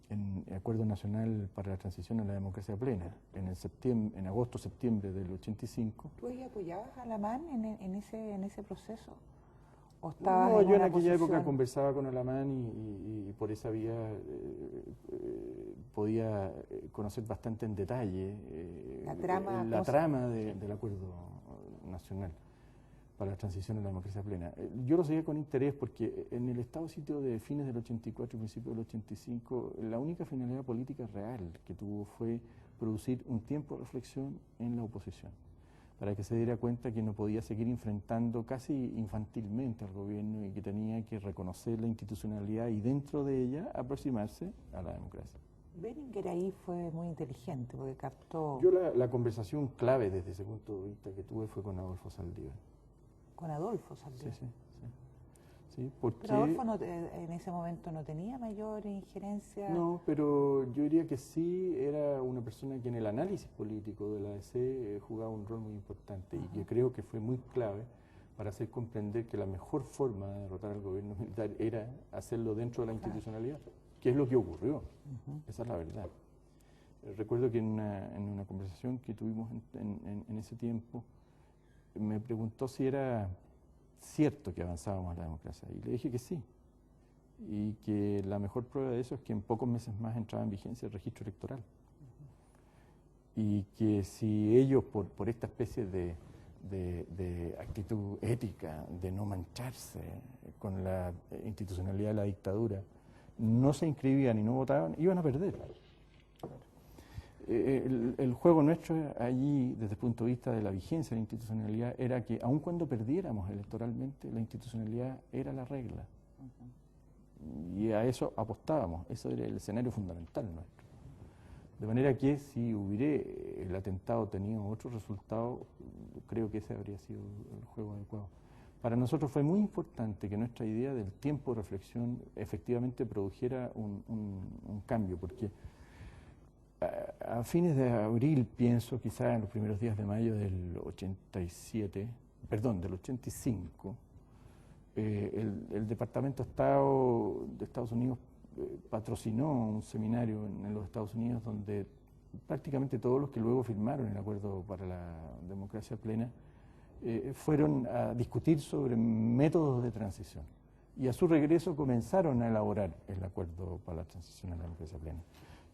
en el Acuerdo Nacional para la Transición a la Democracia Plena, en agosto-septiembre del 85. ¿Tú ahí apoyabas a Alamán en ese proceso? ¿O no, yo en aquella época conversaba con Alamán y por esa vía podía conocer bastante en detalle la trama del Acuerdo Nacional para la Transición a la Democracia Plena. Yo lo seguía con interés porque en el estado de sitio de fines del 84 y principios del 85, la única finalidad política real que tuvo fue producir un tiempo de reflexión en la oposición, para que se diera cuenta que no podía seguir enfrentando casi infantilmente al gobierno y que tenía que reconocer la institucionalidad y dentro de ella aproximarse a la democracia. Benninger ahí fue muy inteligente porque captó... Yo la conversación clave desde ese punto de vista que tuve fue con Adolfo Saldívar. ¿Con Adolfo Saldívar? Sí, porque... Pero Adolfo en ese momento no tenía mayor injerencia... No, pero yo diría que sí era una persona que en el análisis político de la ADC jugaba un rol muy importante y que creo que fue muy clave para hacer comprender que la mejor forma de derrotar al gobierno militar era hacerlo dentro de la institucionalidad, que es lo que ocurrió. Esa es la verdad. Recuerdo que en una conversación que tuvimos en ese tiempo, me preguntó si era cierto que avanzábamos a la democracia, y le dije que sí, y que la mejor prueba de eso es que en pocos meses más entraba en vigencia el registro electoral, y que si ellos, por esta especie de actitud ética, de no mancharse con la institucionalidad de la dictadura, no se inscribían y no votaban, iban a perder. El juego nuestro allí, desde el punto de vista de la vigencia de la institucionalidad, era que aun cuando perdiéramos electoralmente, la institucionalidad era la regla. Y a eso apostábamos, eso era el escenario fundamental nuestro. De manera que si hubiera el atentado tenido otro resultado, creo que ese habría sido el juego adecuado. Para nosotros fue muy importante que nuestra idea del tiempo de reflexión efectivamente produjera un cambio, porque a fines de abril, pienso, quizás en los primeros días de mayo del 85, el Departamento de Estado de Estados Unidos patrocinó un seminario en los Estados Unidos donde prácticamente todos los que luego firmaron el Acuerdo para la Democracia Plena fueron a discutir sobre métodos de transición. Y a su regreso comenzaron a elaborar el Acuerdo para la Transición a la Democracia Plena.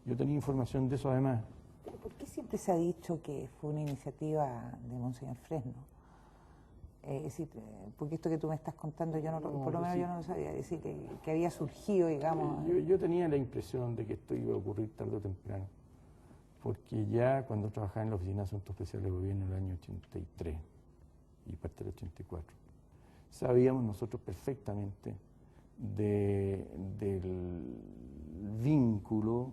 Yo tenía información de eso además, ¿Pero por qué siempre se ha dicho que fue una iniciativa de Monseñor Fresno? Es decir, porque esto que tú me estás contando, yo no, por lo menos yo no lo sabía, es decir, que había surgido, digamos. Yo tenía la impresión de que esto iba a ocurrir tarde o temprano, porque ya cuando trabajaba en la Oficina de Asuntos Especiales de Gobierno en el año 83 y parte del 84, sabíamos nosotros perfectamente del vínculo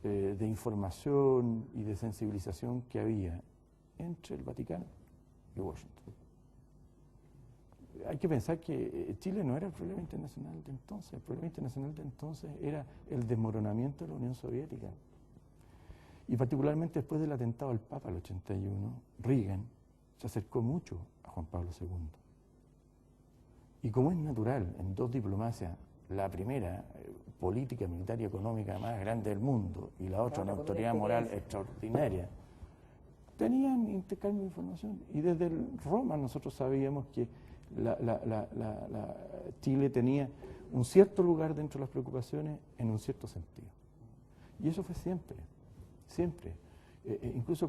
de información y de sensibilización que había entre el Vaticano y Washington. Hay que pensar que Chile no era el problema internacional de entonces. El problema internacional de entonces era el desmoronamiento de la Unión Soviética. Y particularmente después del atentado al Papa el 81, Reagan se acercó mucho a Juan Pablo II. Y como es natural en dos diplomacias, la primera, política, militar y económica más grande del mundo, y la otra, una autoridad moral extraordinaria, tenían intercambio de información. Y desde Roma nosotros sabíamos que Chile tenía un cierto lugar dentro de las preocupaciones en un cierto sentido. Y eso fue siempre, siempre. Incluso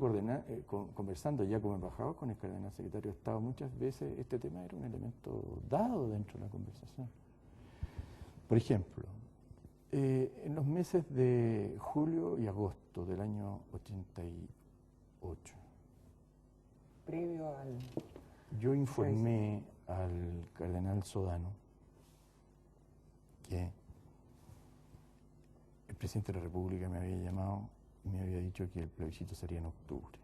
conversando ya como embajador con el cardenal secretario de Estado, muchas veces este tema era un elemento dado dentro de la conversación. Por ejemplo, en los meses de julio y agosto del año 88, Previo al... yo informé al cardenal Sodano que el presidente de la República me había llamado y me había dicho que el plebiscito sería en octubre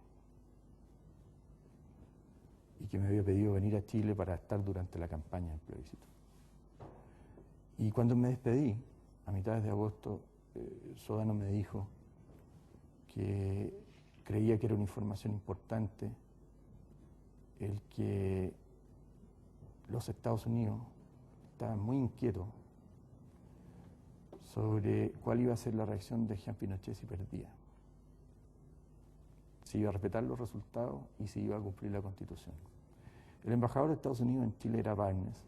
y que me había pedido venir a Chile para estar durante la campaña del plebiscito. Y cuando me despedí, a mitad de agosto, Sodano me dijo que creía que era una información importante el que los Estados Unidos estaban muy inquietos sobre cuál iba a ser la reacción de Jean Pinochet si perdía. Si iba a respetar los resultados y si iba a cumplir la Constitución. El embajador de Estados Unidos en Chile era Barnes,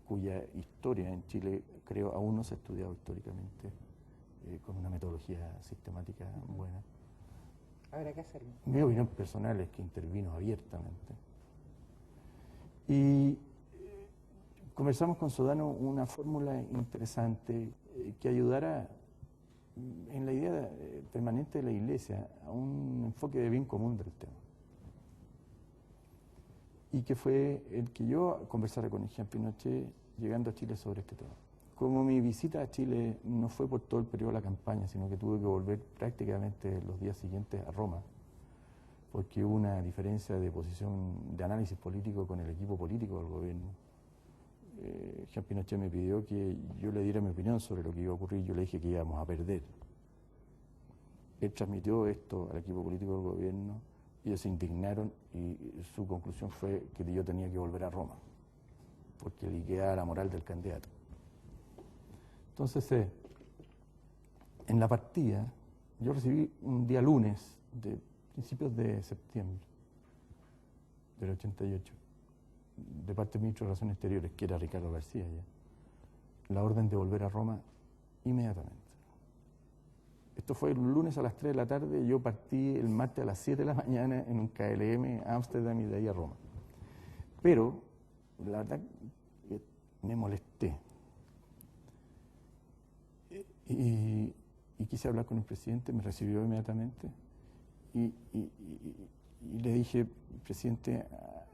cuya historia en Chile, creo, aún no se ha estudiado históricamente con una metodología sistemática buena. Habrá que hacerlo. Mi opinión personal es que intervino abiertamente. Y conversamos con Sodano una fórmula interesante que ayudara en la idea permanente de la Iglesia a un enfoque de bien común del tema. Y que fue el que yo conversara con Jean Pinochet llegando a Chile sobre este tema. Como mi visita a Chile no fue por todo el periodo de la campaña, sino que tuve que volver prácticamente los días siguientes a Roma, porque hubo una diferencia de posición, de análisis político con el equipo político del gobierno. Jean Pinochet me pidió que yo le diera mi opinión sobre lo que iba a ocurrir, yo le dije que íbamos a perder. Él transmitió esto al equipo político del gobierno, ellos se indignaron y su conclusión fue que yo tenía que volver a Roma, porque liquidaba la moral del candidato. Entonces, en la partida, yo recibí un día lunes de principios de septiembre del 88, de parte del ministro de Relaciones Exteriores, que era Ricardo García ya, la orden de volver a Roma inmediatamente. Esto fue el lunes a las 3 de la tarde, yo partí el martes a las 7 de la mañana en un KLM a Ámsterdam y de ahí a Roma. Pero, la verdad, me molesté. Y quise hablar con el presidente, me recibió inmediatamente y le dije, presidente,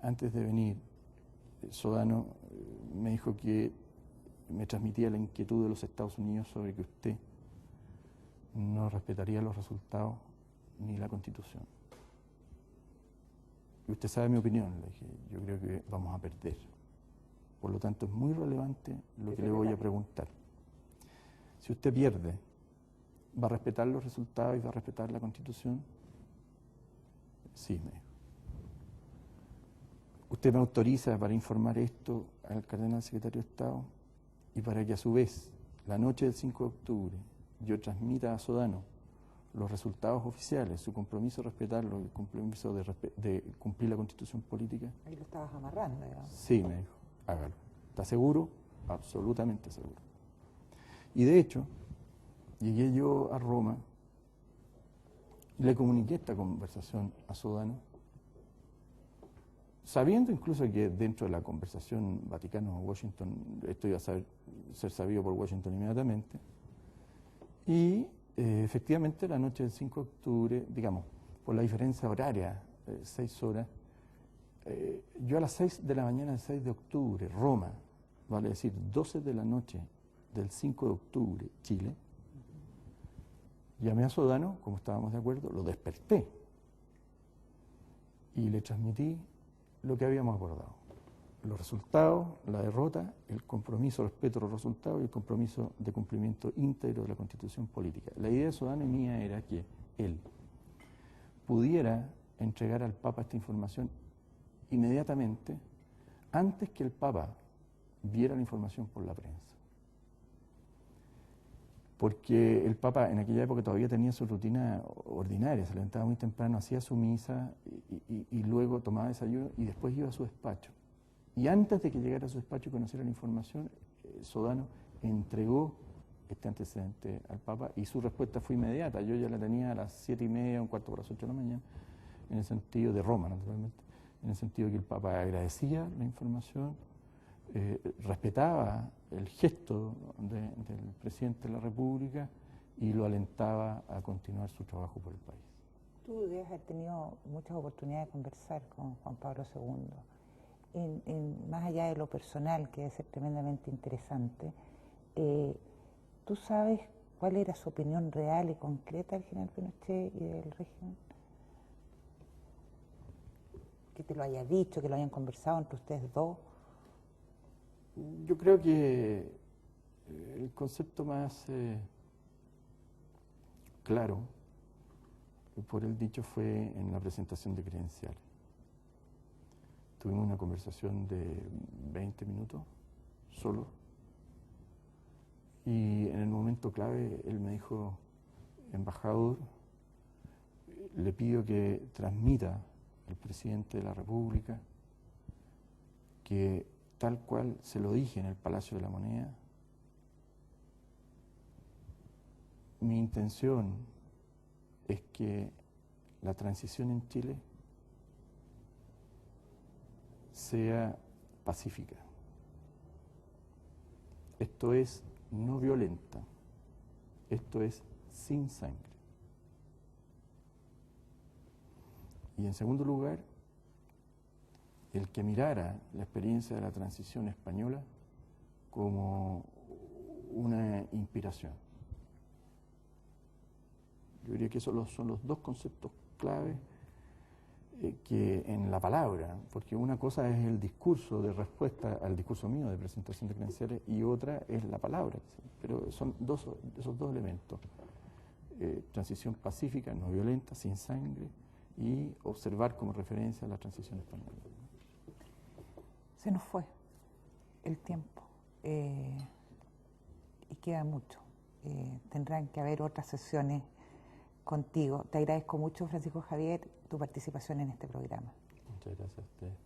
antes de venir, Sodano me dijo que me transmitía la inquietud de los Estados Unidos sobre que usted no respetaría los resultados ni la Constitución. Y usted sabe mi opinión, le dije, yo creo que vamos a perder. Por lo tanto, es muy relevante lo que le voy a preguntar. Si usted pierde, ¿va a respetar los resultados y va a respetar la Constitución? Sí, me dijo. ¿Usted me autoriza para informar esto al cardenal secretario de Estado y para que a su vez, la noche del 5 de octubre, yo transmita a Sodano los resultados oficiales, su compromiso de respetarlo, el compromiso de cumplir la Constitución política? Ahí lo estabas amarrando, digamos. Sí, me dijo, hágalo. ¿Está seguro? Absolutamente seguro. Y de hecho, llegué yo a Roma y le comuniqué esta conversación a Sodano, sabiendo incluso que dentro de la conversación Vaticano-Washington esto iba a ser sabido por Washington inmediatamente. Y efectivamente la noche del 5 de octubre, digamos, por la diferencia horaria, 6 horas, yo a las 6 de la mañana del 6 de octubre, Roma, vale decir 12 de la noche del 5 de octubre, Chile, llamé a Sodano, como estábamos de acuerdo, lo desperté y le transmití lo que habíamos acordado. Los resultados, la derrota, el compromiso respecto a los resultados y el compromiso de cumplimiento íntegro de la Constitución política. La idea de Sodano y mía era que él pudiera entregar al Papa esta información inmediatamente, antes que el Papa viera la información por la prensa. Porque el Papa en aquella época todavía tenía su rutina ordinaria, se levantaba muy temprano, hacía su misa y luego tomaba desayuno y después iba a su despacho. Y antes de que llegara a su despacho y conociera la información, Sodano entregó este antecedente al Papa y su respuesta fue inmediata. Yo ya la tenía a las 7:30, un cuarto para las 8 de la mañana, en el sentido de Roma, naturalmente, en el sentido de que el Papa agradecía la información, respetaba el gesto del presidente de la República y lo alentaba a continuar su trabajo por el país. Tú debes haber tenido muchas oportunidades de conversar con Juan Pablo II. Más allá de lo personal, que debe ser tremendamente interesante, ¿tú sabes cuál era su opinión real y concreta del general Pinochet y del régimen? Que te lo haya dicho, que lo hayan conversado entre ustedes dos. Yo creo que el concepto más claro por él dicho fue en la presentación de credenciales. Tuvimos una conversación de 20 minutos, solo, y en el momento clave él me dijo: embajador, le pido que transmita al presidente de la República que, tal cual se lo dije en el Palacio de la Moneda, mi intención es que la transición en Chile sea pacífica. Esto es no violenta, esto es sin sangre. Y en segundo lugar, el que mirara la experiencia de la transición española como una inspiración. Yo diría que esos son los dos conceptos clave que en la palabra, porque una cosa es el discurso de respuesta al discurso mío de presentación de credenciales y otra es la palabra, pero son esos dos elementos, transición pacífica, no violenta, sin sangre, y observar como referencia la transición española. Se nos fue el tiempo y queda mucho. Tendrán que haber otras sesiones contigo. Te agradezco mucho, Francisco Javier, tu participación en este programa. Muchas gracias a ustedes.